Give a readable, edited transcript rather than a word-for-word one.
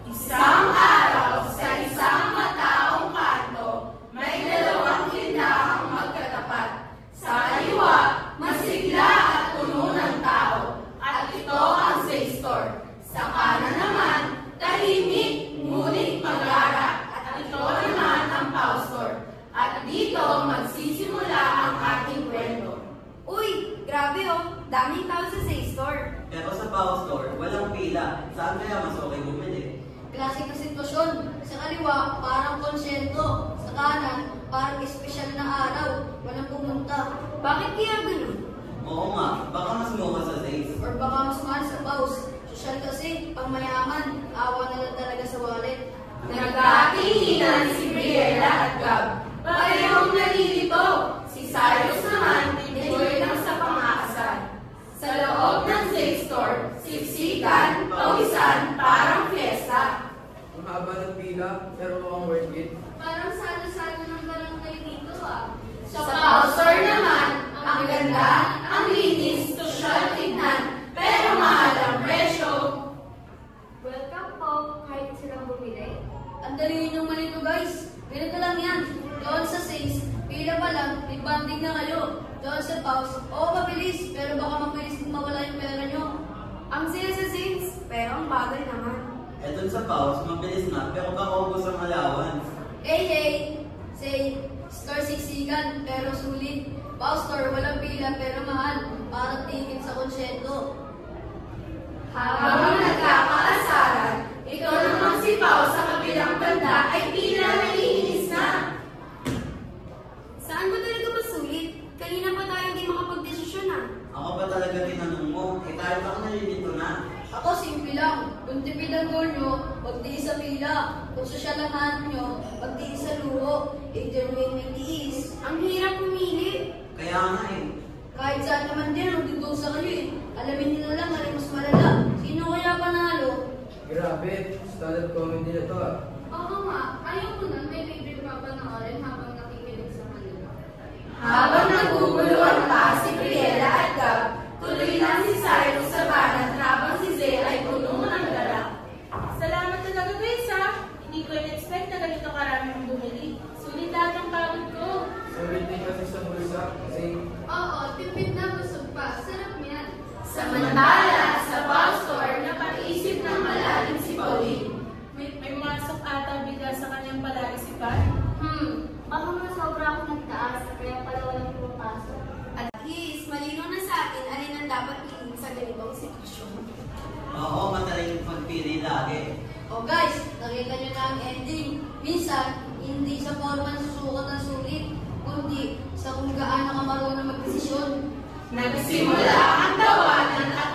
Isang araw sa isang mataong kanto, may dalawang tindahang magkatapat. Sa kaliwa, masigla at puno ng tao, at ito ang safe store. Sa kanan naman, tahimik, ngunit magara, at ito naman ang pause store. At dito magsisimula ang ating kwento. Uy, grabe oh, daming tao sa safe store. Pero sa pause store, walang pila. Saan kaya mas okay bumili? Klaseng na sitwasyon. Sa kaliwa, parang konsyento. Sa kanan, parang espesyal na araw. Walang pumunta. Bakit kaya ganun? Oo nga, baka mas mura sa safe. Or baka mas mahal sa pause. Sosyal kasi, pang mayaman, awa na lang talaga sa wallet. Nagkatinginan si Briella at Gab. Parehong nalilito. Si Cyrus naman, enjoy lang sa pangakasal. Sa loob ng safe store, siksikan, pawisan, parang fiesta. Ang haba ng pila, pero mukhang worth it. Parang salo-salo ng barangay dito ah. Sa pause store naman, ang ganda, ang linis, sosyal tignan, pero mahal ang presyo. Welcome po, kahit silang bumili. Ang dali ninyong malito guys. Ganito lang yan. Doon sa safe, pila pa lang, may banding na kayo. Doon sa pause, oo mabilis, pero baka mabilis kung mawala yung pera nyo. Ang sale sa sales, pero ang bagal naman. Eh dun sa pause, mabilis na, pero baka ubos ang allowance. Hey, say, store siksikan, pero sulit. Pause store, walang pila, pero mahal. Parang ticket sa konsyento. Habang nagkakaasaran, ikaw naman si Pao sa kabilang banda ay tila naiinis na. Saan ba talaga ba sulit? Kanina pa tayo hindi makapag-desisyon ah. Ako ba talaga tinanong mo? Eh kahit ako nalilito na. Ako, simple lang. Kung tipid ang goal nyo, magtiis sa pila. Kung sosyal ang hanap nyo, magtiis sa luho. Either way, may tiis. Ang hirap pumili. Kaya nga eh. Kahit saan naman din, magdudusa kayo eh. Alamin nyo na lang, alin mas malala. Sino kaya panalo? Grabe, standard comedy na to ah. Oo nga, ayaw ko nun may favorite papanoorin habang nakikinig sa kanila. Habang naguguluhan pa si Briella at Gab, tuloy lang si Cyrus sa banat habang si Zay ay puno ng galak. Salamat talaga guys ha. Hindi ko in-expect na ganito karami ang bumili. Sulit lahat ang pagod ko. Sulit din kasi sa bulsa, kasi Oo, tipid na busog pa. Sarap yan. Samantala, sa pause store, napaisip ng malalim si Pauline. May masok ata bigla sa kanyang palaisipan. Baka masobra ako nagtaas, kaya pala walang pumapasok. At least, malino na sa atin alin ang dapat tingin sa ganitong sitwasyon. Oo, madaling magpili lagi. O guys, nakita nyo na ang ending. Minsan, hindi sa forma susukat ang sulit, kundi sa kung gaano ka marunong magdesisyon. Nagsimula ang tawanan at